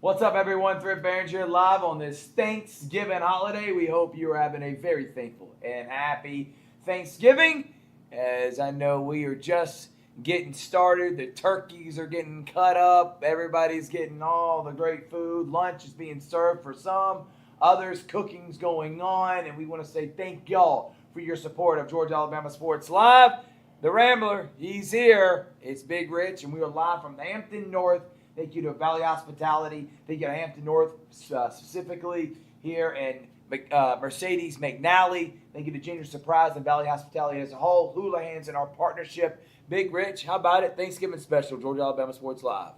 What's up, everyone? Thrift Barons here live on this Thanksgiving holiday. We hope you are having a very thankful and happy Thanksgiving. As I know we are just getting started. The turkeys are getting cut up. Everybody's getting all the great food. Lunch is being served for some. Others, cooking's going on. And we want to say thank y'all for your support of Georgia Alabama Sports Live. The Rambler, he's here. It's Big Rich, and we are live from the Hampton North. Thank you to Valley Hospitality. Thank you to Hampton North specifically here, and Mercedes McNally. Thank you to Junior Surprise and Valley Hospitality as a whole. Houlihan's in our partnership. Big Rich, how about it? Thanksgiving special, Georgia Alabama Sports Live.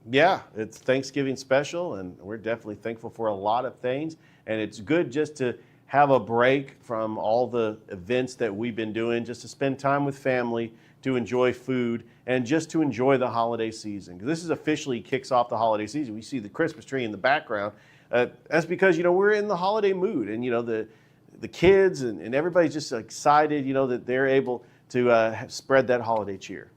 Yeah, it's Thanksgiving special, and we're definitely thankful for a lot of things. And it's good just to have a break from all the events that we've been doing, just to spend time with family, to enjoy food, and just to enjoy the holiday season. Because this is officially kicks off the holiday season. We see the Christmas tree in the background. That's because, we're in the holiday mood, and, the kids and everybody's just excited, that they're able to spread that holiday cheer.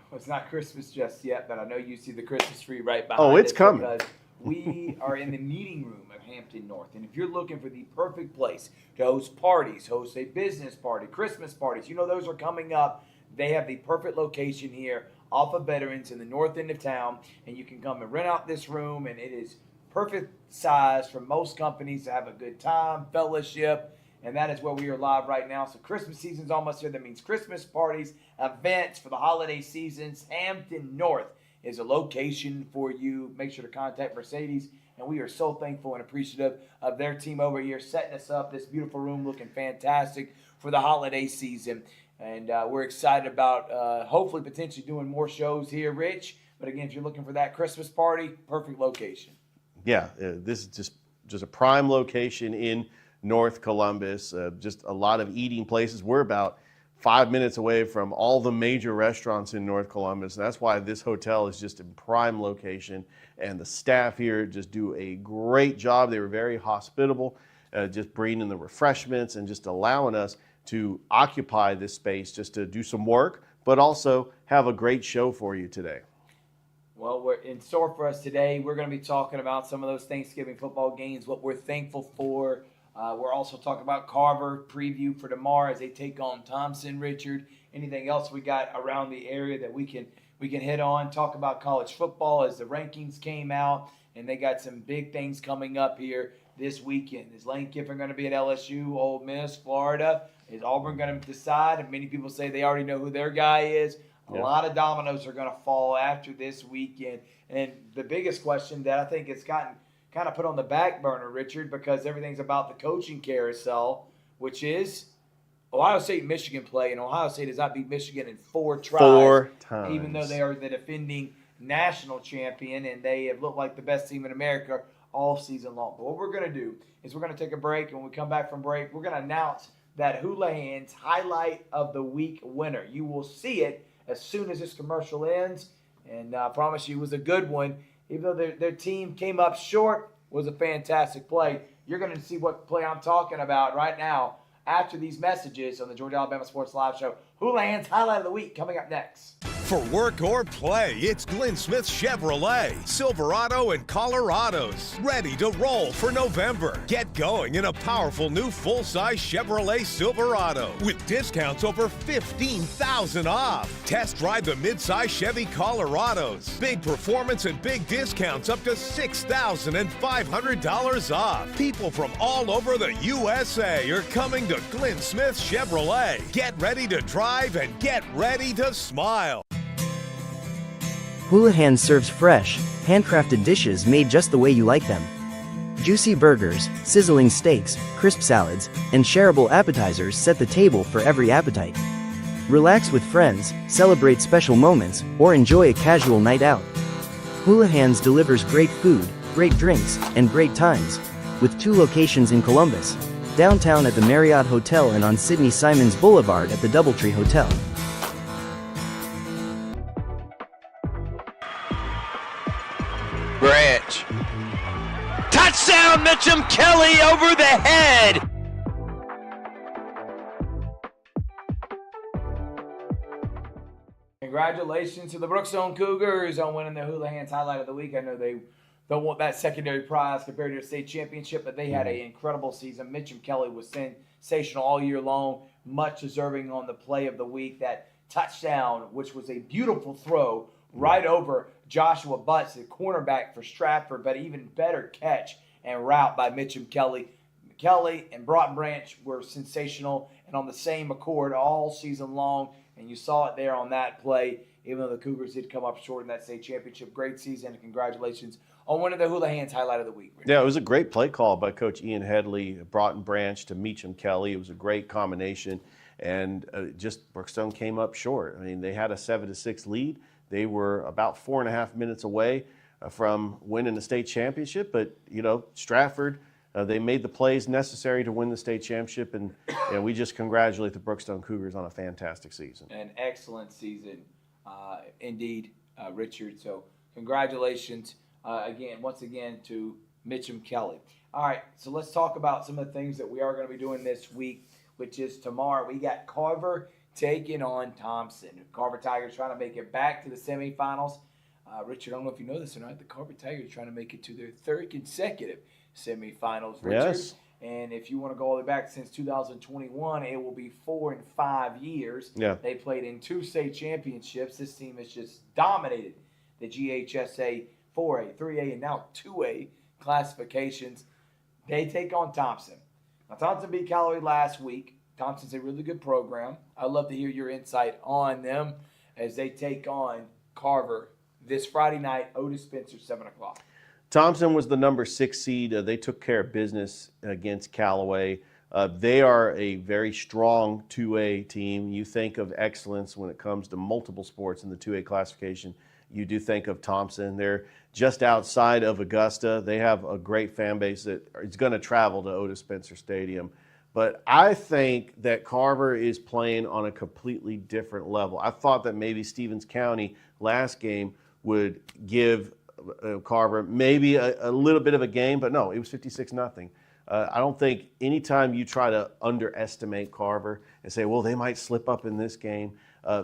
Well, it's not Christmas just yet, but I know you see the Christmas tree right behind us. Oh, it's coming. Because we are in the meeting room of Hampton North, and if you're looking for the perfect place to host parties, host a business party, Christmas parties, those are coming up. They have the perfect location here off of Veterans in the north end of town, and you can come and rent out this room, and it is perfect size for most companies to have a good time, fellowship, and that is where we are live right now. So Christmas season's almost here. That means Christmas parties, events for the holiday seasons. Hampton North is a location for you. Make sure to contact Mercedes, and we are so thankful and appreciative of their team over here setting us up. This beautiful room looking fantastic for the holiday season. And we're excited about hopefully potentially doing more shows here, Rich. But again, if you're looking for that Christmas party, perfect location. Yeah, this is just a prime location in North Columbus. Just a lot of eating places. We're about 5 minutes away from all the major restaurants in North Columbus. And that's why this hotel is just a prime location. And the staff here just do a great job. They were very hospitable, just bringing the refreshments and just allowing us to occupy this space just to do some work, but also have a great show for you today. Well, we're in store for us today. We're going to be talking about some of those Thanksgiving football games, what we're thankful for. We're also talking about Carver preview for tomorrow as they take on Thompson, Richard. Anything else we got around the area that we can hit on? Talk about college football as the rankings came out, and they got some big things coming up here this weekend. Is Lane Kiffin going to be at LSU, Ole Miss, Florida? Is Auburn going to decide? And many people say they already know who their guy is. A lot of dominoes are going to fall after this weekend. And the biggest question that I think it's gotten kind of put on the back burner, Richard, because everything's about the coaching carousel, which is Ohio State and Michigan play, and Ohio State does not beat Michigan in 4 tries. 4 times. Even though they are the defending national champion, and they have looked like the best team in America all season long. But what we're going to do is we're going to take a break, and when we come back from break, we're going to announce that Houlihan's Highlight of the Week winner. You will see it as soon as this commercial ends, and I promise you it was a good one. Even though their team came up short, was a fantastic play. You're going to see what play I'm talking about right now after these messages on the Georgia Alabama Sports Live Show. Houlihan's Highlight of the Week coming up next. For work or play, it's Glenn Smith Chevrolet, Silverado and Colorados. Ready to roll for November. Get going in a powerful new full-size Chevrolet Silverado with discounts over $15,000 off. Test drive the midsize Chevy Colorados. Big performance and big discounts up to $6,500 off. People from all over the USA are coming to Glenn Smith Chevrolet. Get ready to drive and get ready to smile. Houlihan's serves fresh, handcrafted dishes made just the way you like them. Juicy burgers, sizzling steaks, crisp salads, and shareable appetizers set the table for every appetite. Relax with friends, celebrate special moments, or enjoy a casual night out. Houlihan's delivers great food, great drinks, and great times, with 2 locations in Columbus, downtown at the Marriott Hotel and on Sidney Simons Boulevard at the Doubletree Hotel. Branch. Touchdown, Mitchum Kelly over the head. Congratulations to the Brookstone Cougars on winning the Houlihan's Highlight of the Week. I know they don't want that secondary prize compared to the state championship, but they had an incredible season. Mitchum Kelly was sensational all year long, much deserving on the play of the week. That touchdown, which was a beautiful throw right over Joshua Butts, the cornerback for Stratford, but even better catch and route by Mitchum Kelly. Kelly and Broughton Branch were sensational and on the same accord all season long, and you saw it there on that play, even though the Cougars did come up short in that state championship. Great season, and congratulations on winning the Hula Hands highlight of the week. Richard. Yeah, it was a great play call by Coach Ian Headley, Broughton Branch to Meacham Kelly. It was a great combination, and just Brookstone came up short. I mean, they had a 7-6 lead. They were about 4.5 minutes away from winning the state championship, but, Stratford, they made the plays necessary to win the state championship, and we just congratulate the Brookstone Cougars on a fantastic season. An excellent season, indeed, Richard. So congratulations once again to Mitchum Kelly. All right, so let's talk about some of the things that we are going to be doing this week, which is tomorrow. We got Carver taking on Thompson. Carver Tigers trying to make it back to the semifinals. Richard, I don't know if you know this or not, the Carver Tigers trying to make it to their third consecutive semifinals, Richard. Yes. And if you want to go all the way back since 2021, it will be 4 and 5 years. Yeah. They played in 2 state championships. This team has just dominated the GHSA 4A, 3A, and now 2A classifications. They take on Thompson. Now, Thompson beat Callaway last week. Thompson's a really good program. I'd love to hear your insight on them as they take on Carver this Friday night, Otis Spencer, 7 o'clock. Thompson was the number 6 seed. They took care of business against Callaway. They are a very strong 2A team. You think of excellence when it comes to multiple sports in the 2A classification. You do think of Thompson. They're just outside of Augusta. They have a great fan base that is going to travel to Otis Spencer Stadium. But I think that Carver is playing on a completely different level. I thought that maybe Stevens County last game would give Carver maybe a little bit of a game, but no, it was 56-0. I don't think anytime you try to underestimate Carver and say, well, they might slip up in this game,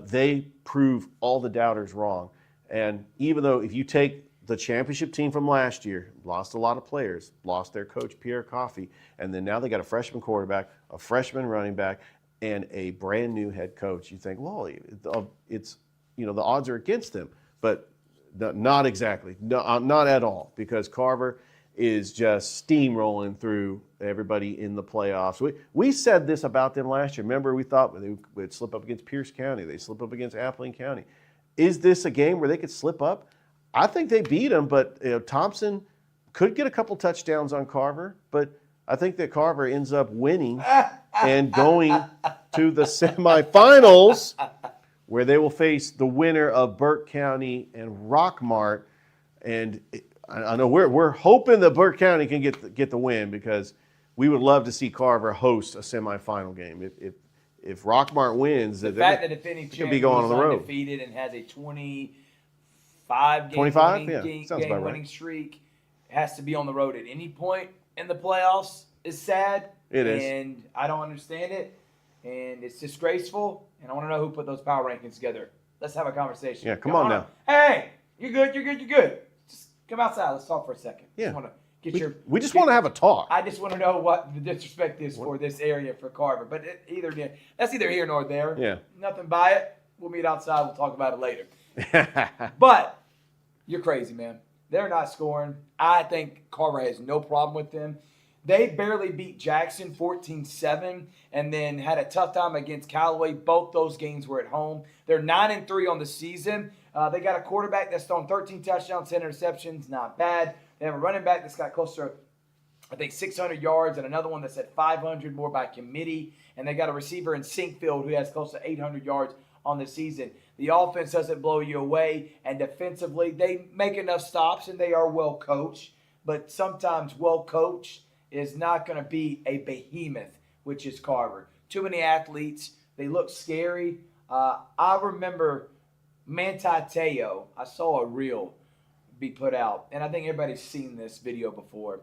they prove all the doubters wrong. And even though if you take the championship team from last year, lost a lot of players, lost their coach, Pierre Coffey, and then now they got a freshman quarterback, a freshman running back, and a brand new head coach. You think, well, it's, the odds are against them, but not exactly, not at all, because Carver is just steamrolling through everybody in the playoffs. We said this about them last year. Remember, we thought they would slip up against Pierce County. They slip up against Abilene County. Is this a game where they could slip up? I think they beat them, but Thompson could get a couple touchdowns on Carver, but I think that Carver ends up winning and going to the semifinals, where they will face the winner of Burke County and Rockmart. And I know we're hoping that Burke County can get the win, because we would love to see Carver host a semifinal game. If Rockmart wins, the fact that the defending champion going on the road, undefeated and has a 25 game winning streak, has to be on the road at any point in the playoffs is sad. It is, and I don't understand it, and it's disgraceful. And I want to know who put those power rankings together. Let's have a conversation. Yeah, come on now. Hey, you're good. Just come outside. Let's talk for a second. Yeah. We just want to have a talk. I just want to know what the disrespect is for this area for Carver. But that's either here nor there. Yeah. Nothing by it. We'll meet outside. We'll talk about it later. But you're crazy, man. They're not scoring. I think Carver has no problem with them. They barely beat Jackson 14-7 and then had a tough time against Callaway. Both those games were at home. They're 9-3 on the season. They got a quarterback that's thrown 13 touchdowns, 10 interceptions. Not bad. They have a running back that's got close to, I think, 600 yards, and another one that's at 500 more by committee. And they got a receiver in Sinkfield who has close to 800 yards on the season. The offense doesn't blow you away, and defensively they make enough stops, and they are well coached. But sometimes well coached is not going to be a behemoth, which is Carver. Too many athletes. They look scary. I remember Manti Te'o. I saw a reel be put out, and I think everybody's seen this video before.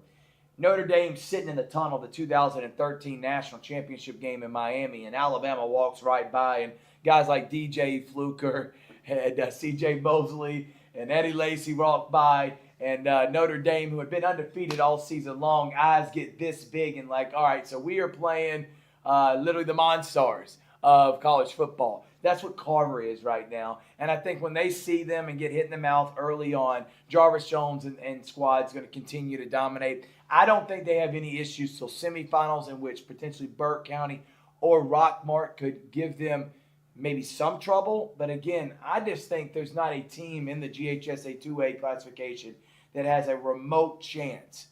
Notre Dame sitting in the tunnel, the 2013 National Championship game in Miami, and Alabama walks right by, and guys like DJ Fluker and C.J. Mosley and Eddie Lacy walk by, And Notre Dame, who had been undefeated all season long, eyes get this big and like, all right, so we are playing literally the Monstars of college football. That's what Carver is right now. And I think when they see them and get hit in the mouth early on, Jarvis Jones and squad's going to continue to dominate. I don't think they have any issues till semifinals in which potentially Burke County or Rockmart could give them maybe some trouble. But again, I just think there's not a team in the GHSA 2A classification that has a remote chance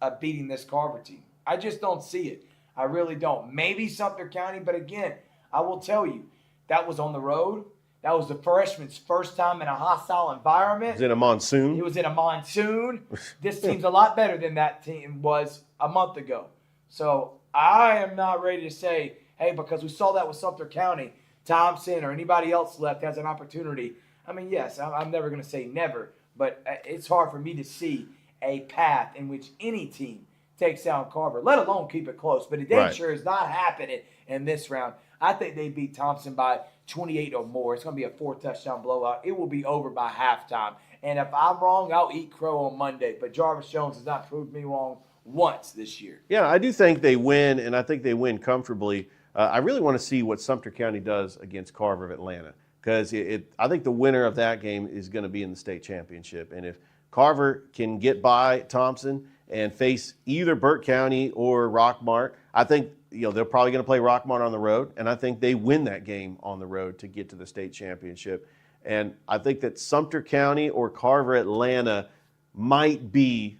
of beating this Carver team. I just don't see it. I really don't. Maybe Sumter County, but again, I will tell you, that was on the road. That was the freshman's first time in a hostile environment. It was in a monsoon. It was in a monsoon. This team's a lot better than that team was a month ago. So I am not ready to say, hey, because we saw that with Sumter County, Thompson or anybody else left has an opportunity. I mean, yes, I'm never going to say never, but it's hard for me to see a path in which any team takes down Carver, let alone keep it close. But it sure is not happening in this round. I think they beat Thompson by 28 or more. It's going to be a 4-touchdown blowout. It will be over by halftime. And if I'm wrong, I'll eat crow on Monday. But Jarvis Jones has not proved me wrong once this year. Yeah, I do think they win, and I think they win comfortably. I really want to see what Sumter County does against Carver of Atlanta, because I think the winner of that game is going to be in the state championship. And if Carver can get by Thompson and face either Burke County or Rockmart, I think they're probably going to play Rockmart on the road, and I think they win that game on the road to get to the state championship. And I think that Sumter County or Carver Atlanta might be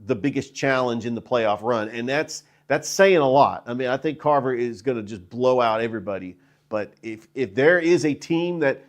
the biggest challenge in the playoff run, and that's saying a lot. I mean, I think Carver is going to just blow out everybody, but if there is a team that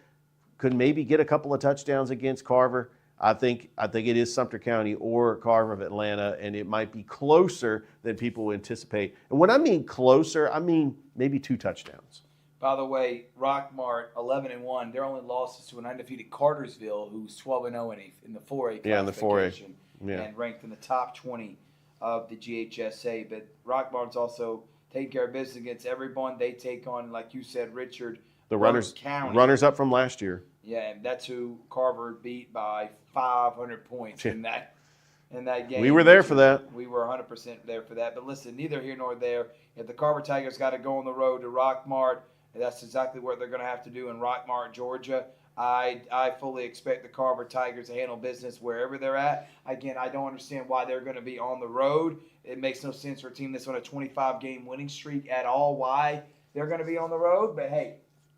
could maybe get a couple of touchdowns against Carver, I think it is Sumter County or Carver of Atlanta, and it might be closer than people anticipate. And when I mean closer, I mean maybe 2 touchdowns. By the way, Rockmart 11-1. Their only loss is to an undefeated Cartersville, who's 12-0 in the 4A classification. Yeah, in the 4A. Yeah. And ranked in the top 20 of the GHSA. But Rockmart's also taking care of business against everyone. They take on, like you said, Richard, the runners up from last year. Yeah, and that's who Carver beat by 500 points in that game. We were there for that. We were 100% there for that. But listen, neither here nor there. If the Carver Tigers got to go on the road to Rockmart, that's exactly what they're going to have to do in Rockmart, Georgia. I fully expect the Carver Tigers to handle business wherever they're at. Again, I don't understand why they're going to be on the road. It makes no sense for a team that's on a 25-game winning streak at all why they're going to be on the road. But, hey,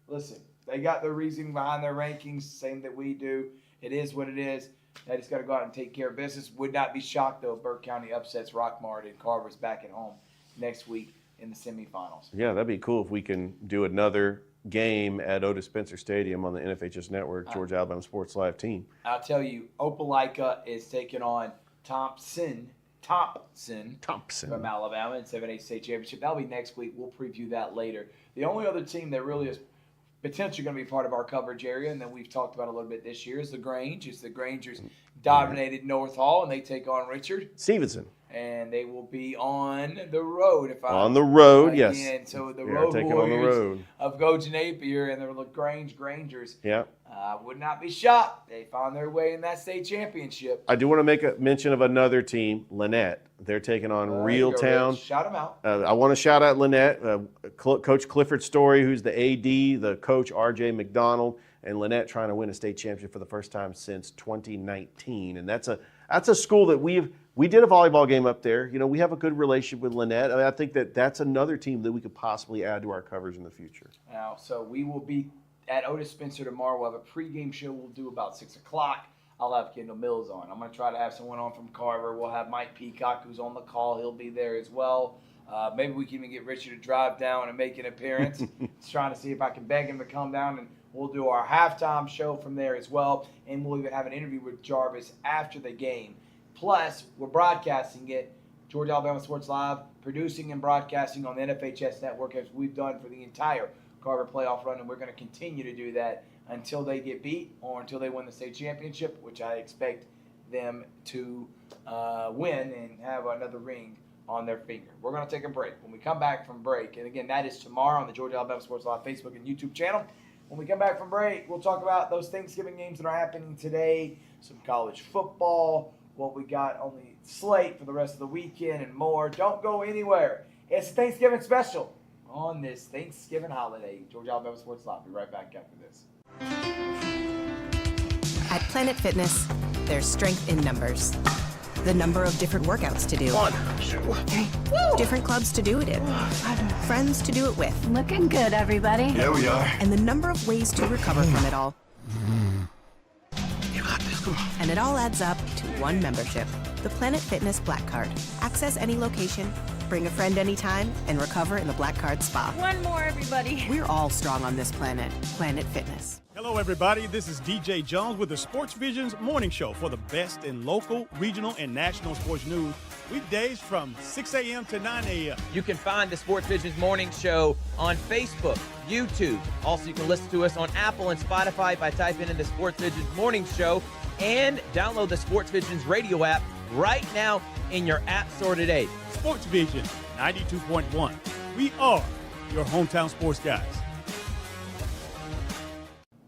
listen, they got their reasoning behind their rankings, same that we do. It is what it is. They just got to go out and take care of business. Would not be shocked, though, if Burke County upsets Rockmart and Carver's back at home next week in the semifinals. Yeah, that'd be cool if we can do another game at Otis Spencer Stadium on the NFHS Network, Georgia Alabama Sports Live team. I'll tell you, Opelika is taking on Thompson from Alabama in 7A state championship. That'll be next week. We'll preview that later. The only other team that really is potentially going to be part of our coverage area, and that we've talked about a little bit this year, is the Grange. It's the Grangers dominated North Hall, and they take on Richard Stevenson. And they will be on the road. Yes. So the road taking warriors on the road of Gouge Napier and the LaGrange Grangers. Yeah. Would not be shocked. They found their way in that state championship. I do want to make a mention of another team, Lynette. They're taking on Reeltown. Shout them out. I want to shout out Lynette, Coach Clifford Story, who's the AD, the coach R.J. McDonald, and Lynette trying to win a state championship for the first time since 2019. And that's a school that we did a volleyball game up there. We have a good relationship with Lynette. I think that's another team that we could possibly add to our coverage in the future. Now, so we will be at Otis Spencer tomorrow. We'll have a pregame show we'll do about 6 o'clock. I'll have Kendall Mills on. I'm going to try to have someone on from Carver. We'll have Mike Peacock, who's on the call. He'll be there as well. Maybe we can even get Richard to drive down and make an appearance. Just trying to see if I can beg him to come down, and we'll do our halftime show from there as well. And we'll even have an interview with Jarvis after the game. Plus, we're broadcasting it, Georgia Alabama Sports Live, producing and broadcasting on the NFHS network as we've done for the entire Carver playoff run, and we're going to continue to do that until they get beat or until they win the state championship, which I expect them to win and have another ring on their finger. We're going to take a break. When we come back from break, and again, that is tomorrow on the Georgia Alabama Sports Live Facebook and YouTube channel. When we come back from break, we'll talk about those Thanksgiving games that are happening today, some college football. what we got on the slate for the rest of the weekend and more. Don't go anywhere. It's a Thanksgiving special on this Thanksgiving holiday. Georgia Alabama Sports Live. Be right back after this. At Planet Fitness, there's strength in numbers. The number of different workouts to do. 1, 2, 3. Different clubs to do it in. Friends to do it with. Looking good, everybody. There we are. And the number of ways to recover from it all. You got this. Come on. And it all adds up to one membership. The Planet Fitness Black Card. Access any location, bring a friend anytime, and recover in the Black Card Spa. One more, everybody. We're all strong on this planet. Planet Fitness. Hello, everybody. This is DJ Jones with the Sports Vision's morning show for the best in local, regional, and national sports news. Weekdays from 6 a.m. to 9 a.m. You can find the Sports Vision's morning show on Facebook, YouTube. Also, you can listen to us on Apple and Spotify by typing in the Sports Vision's morning show and download the Sports Vision's radio app right now in your app store today. Sports Vision 92.1. We are your hometown sports guys.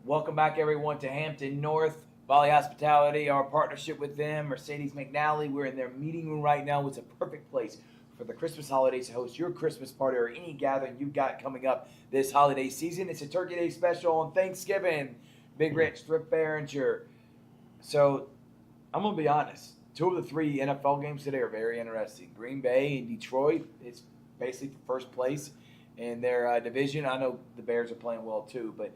Welcome back, everyone, to Hampton North Valley Hospitality. Our partnership with them, Mercedes McNally. We're in their meeting room right now. It's a perfect place for the Christmas holidays to host your Christmas party or any gathering you've got coming up this holiday season. It's a Turkey Day special on Thanksgiving. Big Rich, Thrift Behringer. So I'm going to be honest. 2 of the 3 NFL games today are very interesting. Green Bay and Detroit, it's basically for first place in their division. I know the Bears are playing well too, but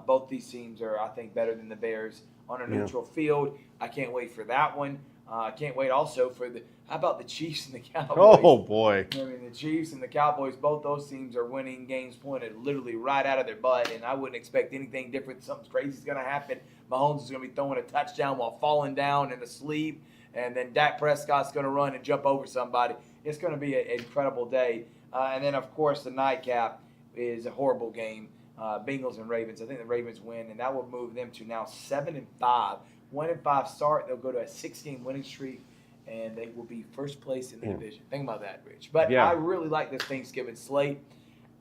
both these teams are, I think, better than the Bears on a neutral field. I can't wait for that one. I can't wait also for how about the Chiefs and the Cowboys? Oh, boy. I mean, the Chiefs and the Cowboys, both those teams are winning games pointed literally right out of their butt, and I wouldn't expect anything different. Something crazy is going to happen. Mahomes is going to be throwing a touchdown while falling down and asleep, and then Dak Prescott's going to run and jump over somebody. It's going to be an incredible day. And then, of course, the nightcap is a horrible game. Bengals and Ravens. I think the Ravens win, and that will move them to now 7-5. 1-5 start. They'll go to a 6-game winning streak, and they will be first place in the division. Think about that, Rich. But Yeah. I really like this Thanksgiving slate.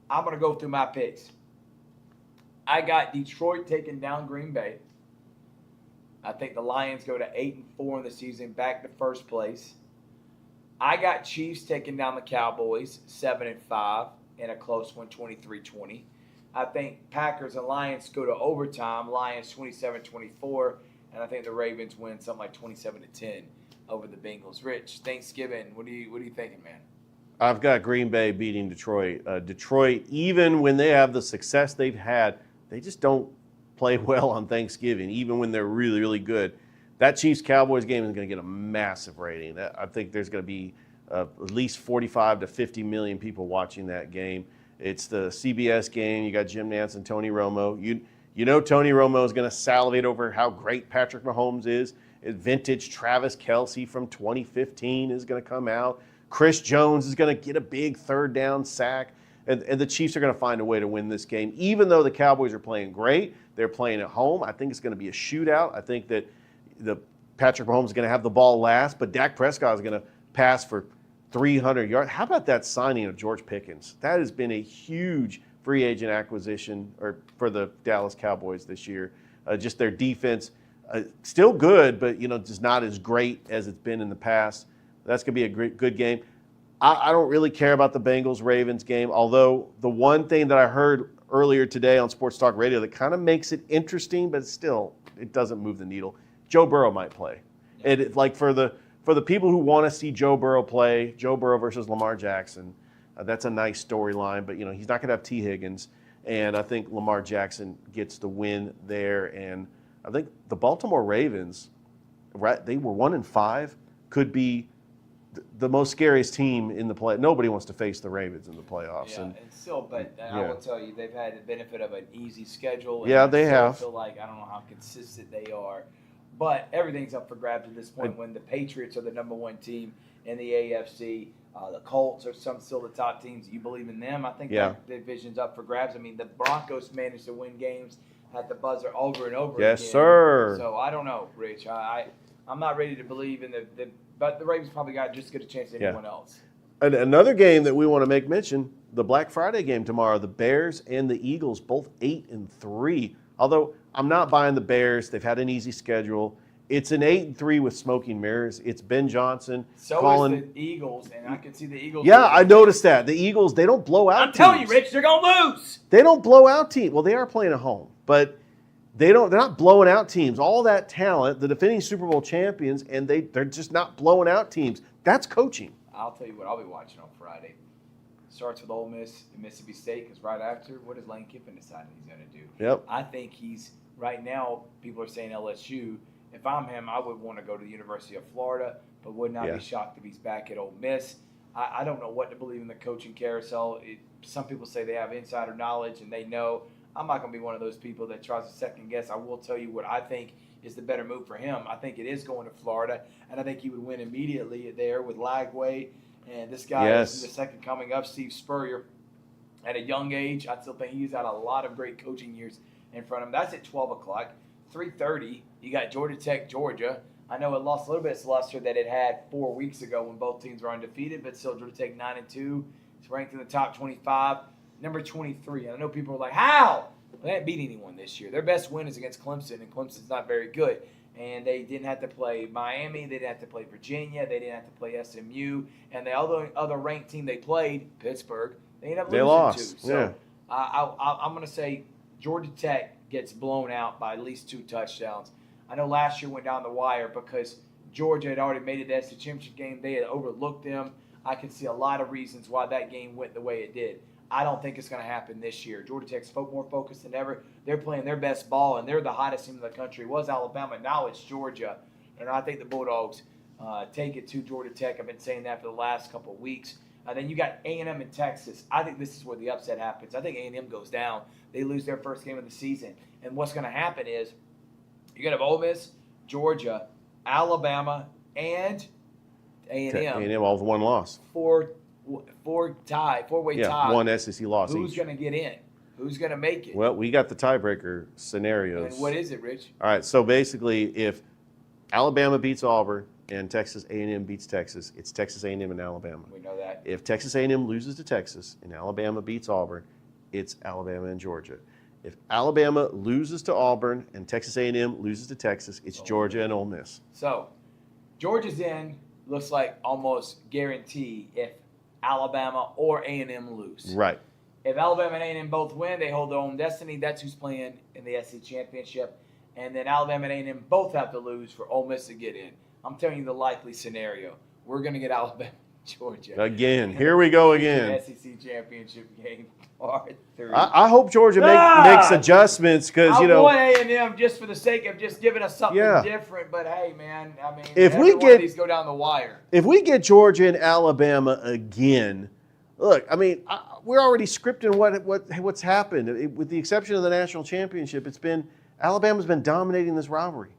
I'm going to go through my picks. I got Detroit taking down Green Bay. I think the Lions go to 8-4 in the season, back to first place. I got Chiefs taking down the Cowboys, 7-5, in a close one, 23-20. I think Packers and Lions go to overtime, Lions 27-24, and I think the Ravens win something like 27-10 over the Bengals. Rich, Thanksgiving, what are you thinking, man? I've got Green Bay beating Detroit. Detroit, even when they have the success they've had, they just don't play well on Thanksgiving, even when they're really, really good. That Chiefs-Cowboys game is going to get a massive rating. I think there's going to be at least 45 to 50 million people watching that game. It's the CBS game. You got Jim Nantz and Tony Romo. You know Tony Romo is going to salivate over how great Patrick Mahomes is. Vintage Travis Kelce from 2015 is going to come out. Chris Jones is going to get a big third down sack. And the Chiefs are going to find a way to win this game. Even though the Cowboys are playing great, they're playing at home. I think it's going to be a shootout. I think that the Patrick Mahomes is going to have the ball last, but Dak Prescott is going to pass for 300 yards. How about that signing of George Pickens? That has been a huge free agent acquisition for the Dallas Cowboys this year. Just their defense, still good, but just not as great as it's been in the past. That's going to be a good game. I don't really care about the Bengals-Ravens game, although the one thing that I heard earlier today on Sports Talk Radio that kind of makes it interesting, but still it doesn't move the needle. Joe Burrow might play. And it's like for the people who want to see Joe Burrow play, Joe Burrow versus Lamar Jackson, that's a nice storyline. But he's not going to have T. Higgins, and I think Lamar Jackson gets the win there. And I think the Baltimore Ravens, right? They were 1-5, could be the most scariest team in the play. Nobody wants to face the Ravens in the playoffs. Yeah, and still, but I will tell you, they've had the benefit of an easy schedule. Yeah, they have. I feel like I don't know how consistent they are, but everything's up for grabs at this point. When the Patriots are the number 1 team in the AFC, the Colts are still the top teams. You believe in them? I think that division's up for grabs. I mean, the Broncos managed to win games at the buzzer over and over again. Yes, sir. So I don't know, Rich. I'm not ready to believe in but the Ravens probably got just as good a chance as anyone else. And another game that we want to make mention, the Black Friday game tomorrow, the Bears and the Eagles, both 8-3. Although I'm not buying the Bears. They've had an easy schedule. It's an 8-3 with smoking mirrors. It's Ben Johnson So calling. is the Eagles, and I can see the Eagles. Yeah, I noticed that. The Eagles, they don't blow out I'm telling you, teams. Rich, they're going to lose. They don't blow out teams. Well, they are playing at home, but they're not blowing out teams. All that talent, the defending Super Bowl champions, and they're just not blowing out teams. That's coaching. I'll tell you what I'll be watching on Friday. Starts with Ole Miss and Mississippi State, because right after, what does Lane Kiffin decide he's going to do? Yep. I think right now, people are saying LSU. If I'm him, I would want to go to the University of Florida, but would not be shocked if he's back at Ole Miss. I don't know what to believe in the coaching carousel. Some people say they have insider knowledge and they know. I'm not going to be one of those people that tries to second guess. I will tell you what I think is the better move for him. I think it is going to Florida, and I think he would win immediately there with Lagway. And this guy is the second coming of Steve Spurrier at a young age. I still think he's got a lot of great coaching years in front of him. That's at 12 o'clock. 3:30, you got Georgia Tech, Georgia. I know it lost a little bit of luster that it had 4 weeks ago when both teams were undefeated, but still Georgia Tech 9-2. It's ranked in the top 25. Number 23. And I know people are like, how? Well, they haven't beat anyone this year. Their best win is against Clemson, and Clemson's not very good. And they didn't have to play Miami. They didn't have to play Virginia. They didn't have to play SMU. And the other ranked team they played, Pittsburgh, they ended up losing lost. to. So I'm going to say Georgia Tech gets blown out by at least 2 touchdowns. I know last year went down the wire because Georgia had already made it to the SEC championship game. They had overlooked them. I can see a lot of reasons why that game went the way it did. I don't think it's going to happen this year. Georgia Tech's more focused than ever. They're playing their best ball, and they're the hottest team in the country. It was Alabama. Now it's Georgia. And I think the Bulldogs take it to Georgia Tech. I've been saying that for the last couple of weeks. Then you got A&M in Texas. I think this is where the upset happens. I think A&M goes down. They lose their first game of the season. And what's going to happen is you're going to have Ole Miss, Georgia, Alabama, and A&M. A&M all with 1 loss. Four-way tie. Yeah, 1 SEC loss Who's each. going to get in? Who's going to make it? Well, we got the tiebreaker scenarios. And what is it, Rich? All right, so basically, if Alabama beats Auburn and Texas A&M beats Texas, it's Texas A&M and Alabama. We know that. If Texas A&M loses to Texas and Alabama beats Auburn, it's Alabama and Georgia. If Alabama loses to Auburn and Texas A&M loses to Texas, it's Georgia and Ole Miss. So, Georgia's in, looks like almost guarantee if Alabama or A&M lose. Right. If Alabama and A&M both win, they hold their own destiny. That's who's playing in the SEC championship. And then Alabama and A&M both have to lose for Ole Miss to get in. I'm telling you the likely scenario. We're going to get Alabama and Georgia. Again, here we go again. SEC championship game part 3. I hope Georgia makes adjustments because, I want A&M just for the sake of just giving us something Yeah. different. But, hey, man, I mean, if every we one of get these go down the wire. If we get Georgia and Alabama again, look, I mean, we're already scripting what's happened. With the exception of the national championship, Alabama's been dominating this rivalry.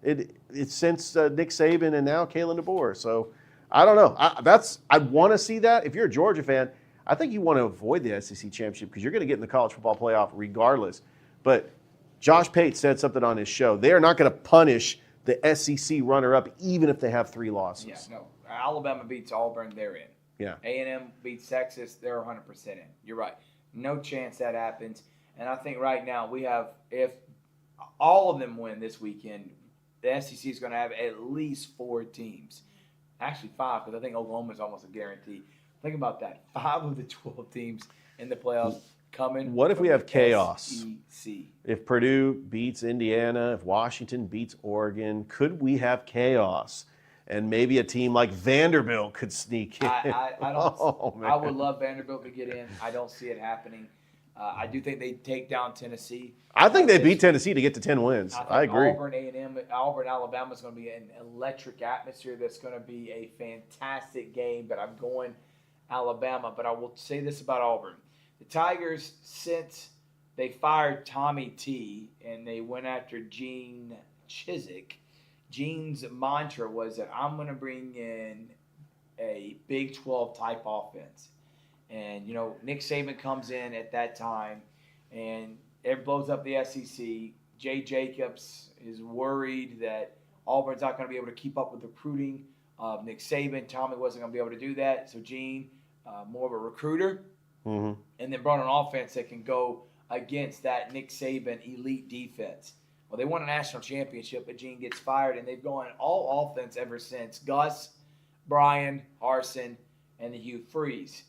It's since Nick Saban and now Kalen DeBoer. So I don't know. I want to see that. If you're a Georgia fan, I think you want to avoid the SEC championship because you're going to get in the college football playoff regardless. But Josh Pate said something on his show. They are not going to punish the SEC runner-up even if they have 3 losses. Yeah, no. Alabama beats Auburn, they're in. Yeah. A&M beats Texas, they're 100% in. You're right. No chance that happens. And I think right now if all of them win this weekend, the SEC is going to have at least 4 teams. Actually 5, because I think Oklahoma is almost a guarantee. Think about that. 5 of the 12 teams in the playoffs coming. What if we have chaos? SEC. If Purdue beats Indiana, if Washington beats Oregon, could we have chaos? And maybe a team like Vanderbilt could sneak in. I don't. Oh, man. I would love Vanderbilt to get in. I don't see it happening. I do think they take down Tennessee. I think they beat Tennessee to get to 10 wins. I agree. Auburn, Alabama is going to be an electric atmosphere. That's going to be a fantastic game. But I'm going Alabama. But I will say this about Auburn: the Tigers, since they fired Tommy T and they went after Gene Chizik, Gene's mantra was that I'm going to bring in a Big 12 type offense. And, Nick Saban comes in at that time, and it blows up the SEC. Jay Jacobs is worried that Auburn's not going to be able to keep up with the recruiting of Nick Saban. Tommy wasn't going to be able to do that. So Gene, more of a recruiter, and then brought an offense that can go against that Nick Saban elite defense. Well, they won a national championship, but Gene gets fired, and they've gone all offense ever since. Gus, Brian, Harsin, and the Hugh Freeze.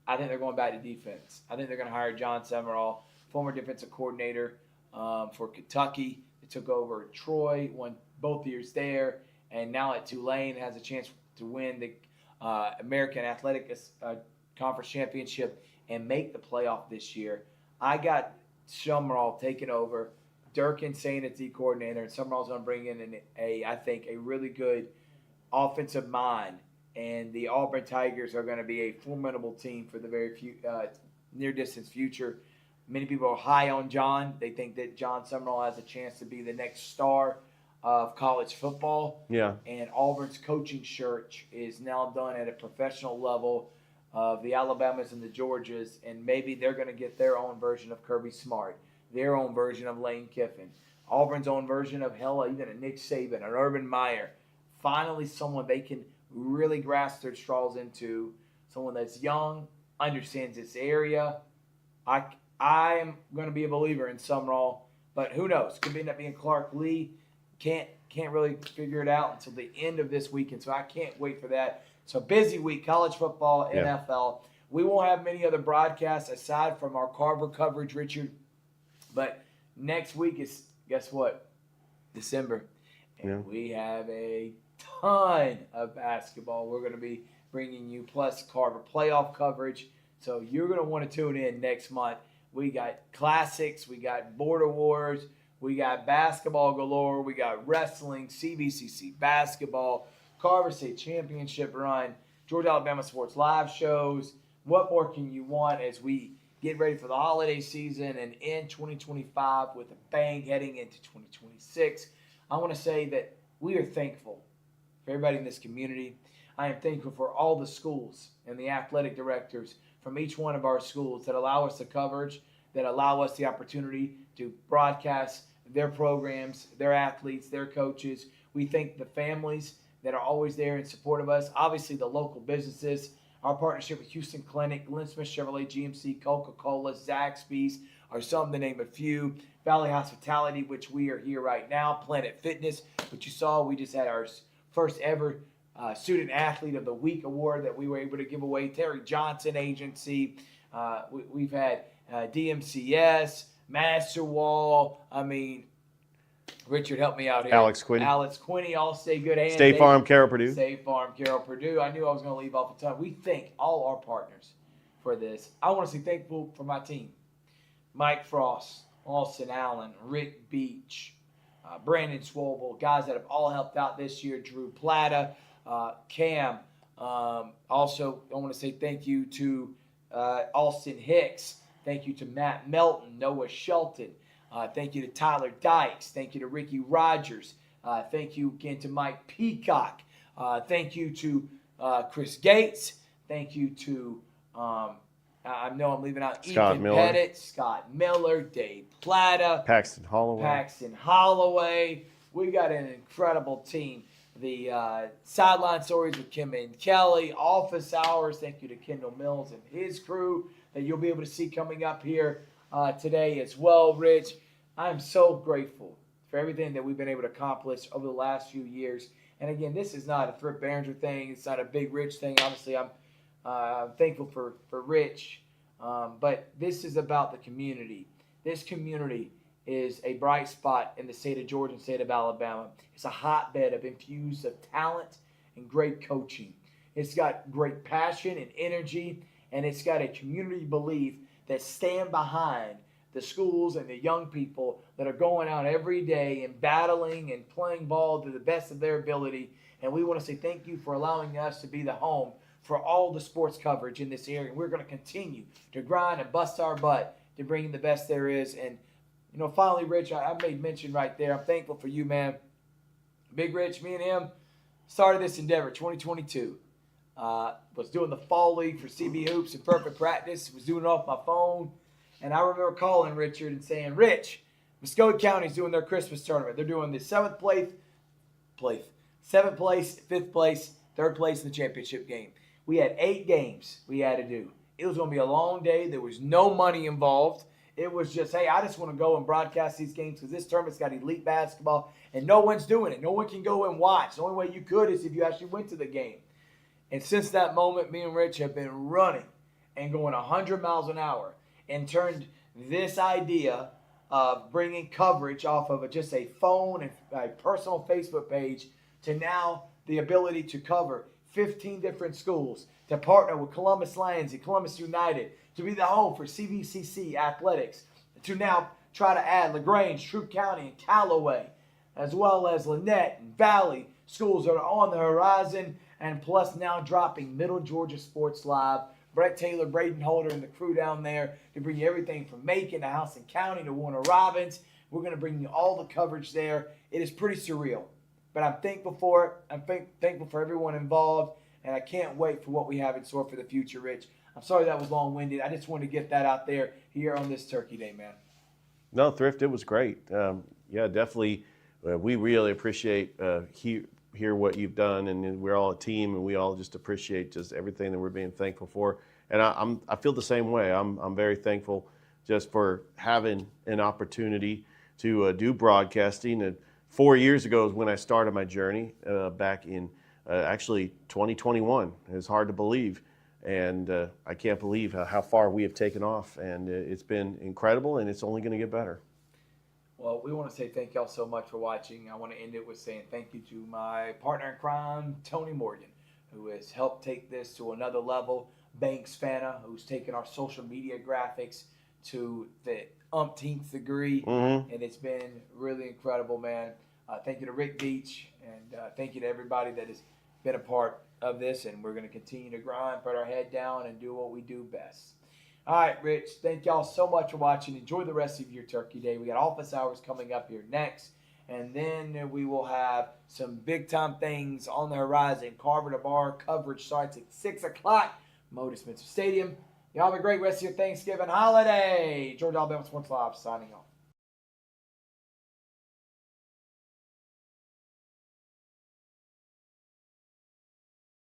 I think they're going back to defense. I think they're going to hire John Summerall, former defensive coordinator for Kentucky. They took over at Troy, won both years there, and now at Tulane has a chance to win the American Athletic Conference Championship and make the playoff this year. I got Summerall taking over, Durkin saying it's the coordinator, and Summerall's going to bring in I think a really good offensive mind. And the Auburn Tigers are going to be a formidable team for the very near-distance future. Many people are high on John. They think that John Summerall has a chance to be the next star of college football. Yeah. And Auburn's coaching search is now done at a professional level of the Alabamas and the Georgias, and maybe they're going to get their own version of Kirby Smart, their own version of Lane Kiffin, Auburn's own version of even a Nick Saban, an Urban Meyer. Finally, someone they can really grasp their straws into, someone that's young, understands this area. I'm going to be a believer in Summerall, but who knows? Could end up being Clark Lee. Can't really figure it out until the end of this weekend, so I can't wait for that. So busy week, college football, NFL. We won't have many other broadcasts aside from our Carver coverage, Richard. But next week is, guess what? December. And we have a ton of basketball we're going to be bringing you, plus Carver playoff coverage. So you're going to want to tune in next month. We got classics. We got border wars. We got basketball galore. We got wrestling, CVCC basketball, Carver State Championship run, Georgia Alabama Sports live shows. What more can you want as we get ready for the holiday season and end 2025 with a bang heading into 2026? I want to say that we are thankful for everybody in this community. I am thankful for all the schools and the athletic directors from each one of our schools that allow us the coverage, that allow us the opportunity to broadcast their programs, their athletes, their coaches. We thank the families that are always there in support of us. Obviously, the local businesses, our partnership with Houston Clinic, Glenn Smith Chevrolet, GMC, Coca-Cola, Zaxby's are some to name a few. Valley Hospitality, which we are here right now. Planet Fitness, which you saw, we just had our first ever Student Athlete of the Week award that we were able to give away. Terry Johnson Agency. We've had DMCS, Master Wall. I mean, Richard, help me out here. Alex Quinney. Alex Quinney, all stay good hands. State Farm, Carroll Purdue. State Farm, Carroll Purdue. I knew I was going to leave off a ton. We thank all our partners for this. I want to say thankful for my team. Mike Frost, Austin Allen, Rick Beach, Brandon Swobel, guys that have all helped out this year. Drew Plata, Cam. Also, I want to say thank you to Austin Hicks. Thank you to Matt Melton, Noah Shelton. Thank you to Tyler Dykes. Thank you to Ricky Rogers. Thank you again to Mike Peacock. Thank you to Chris Gates. Thank you to, I know I'm leaving out Scott Ethan Miller. Pettit, Scott Miller, Dave Plata, Paxton Holloway. We got an incredible team. The sideline stories with Kim and Kelly, office hours. Thank you to Kendall Mills and his crew that you'll be able to see coming up here today as well, Rich. I'm so grateful for everything that we've been able to accomplish over the last few years. And again, this is not a Thrift Behringer thing. It's not a Big Rich thing. Obviously, I'm thankful for Rich. But this is about the community. This community is a bright spot in the state of Georgia and state of Alabama. It's a hotbed of infused of talent and great coaching. It's got great passion and energy, and it's got a community belief that stand behind the schools and the young people that are going out every day and battling and playing ball to the best of their ability. And we want to say thank you for allowing us to be the home for all the sports coverage in this area. And we're going to continue to grind and bust our butt to bring in the best there is. And, you know, finally, Rich, I made mention right there. I'm thankful for you, man. Big Rich, me and him started this endeavor 2022. Was doing the fall league for CB Hoops in Perfect Practice. Was doing it off my phone. And I remember calling Richard and saying, Rich, Muskogee County's doing their Christmas tournament. They're doing the 7th place, 5th place, 3rd place in the championship game. We had 8 games we had to do. It was going to be a long day. There was no money involved. It was just, hey, I just want to go and broadcast these games because this tournament's got elite basketball, and no one's doing it. No one can go and watch. The only way you could is if you actually went to the game. And since that moment, me and Rich have been running and going 100 miles an hour and turned this idea of bringing coverage off of just a phone and a personal Facebook page to now the ability to cover 15 different schools, to partner with Columbus Lions and Columbus United, to be the home for CVCC athletics, to now try to add LaGrange, Troup County, and Callaway, as well as Lynette and Valley schools that are on the horizon, and plus now dropping Middle Georgia Sports Live, Brett Taylor, Braden Holder, and the crew down there to bring you everything from Macon to Houston County to Warner Robins. We're going to bring you all the coverage there. It is pretty surreal, but I'm thankful for it. I'm thankful for everyone involved, and I can't wait for what we have in store for the future, Rich. I'm sorry that was long-winded. I just wanted to get that out there here on this Turkey Day, man. No, Thrift, it was great. Yeah, definitely. We really appreciate hear what you've done, and we're all a team, and we all just appreciate just everything that we're being thankful for. And I feel the same way. I'm very thankful just for having an opportunity to do broadcasting. And 4 years ago is when I started my journey, back in actually 2021. It's hard to believe, and I can't believe how far we have taken off. And it's been incredible, and it's only going to get better. Well, we want to say thank y'all so much for watching. I want to end it with saying thank you to my partner in crime, Tony Morgan, who has helped take this to another level. Banks Fana, who's taken our social media graphics to the umpteenth degree. Mm-hmm. And it's been really incredible, man. Thank you to Rick Beach, and thank you to everybody that has been a part of this. And we're going to continue to grind, put our head down, and do what we do best. All right, Rich, thank y'all so much for watching. Enjoy the rest of your Turkey Day. We got office hours coming up here next, and then we will have some big-time things on the horizon. Carver to Bar coverage starts at 6 o'clock, Moda Spencer Stadium. Y'all have a great rest of your Thanksgiving holiday. Georgia Alabama Sports Live signing off.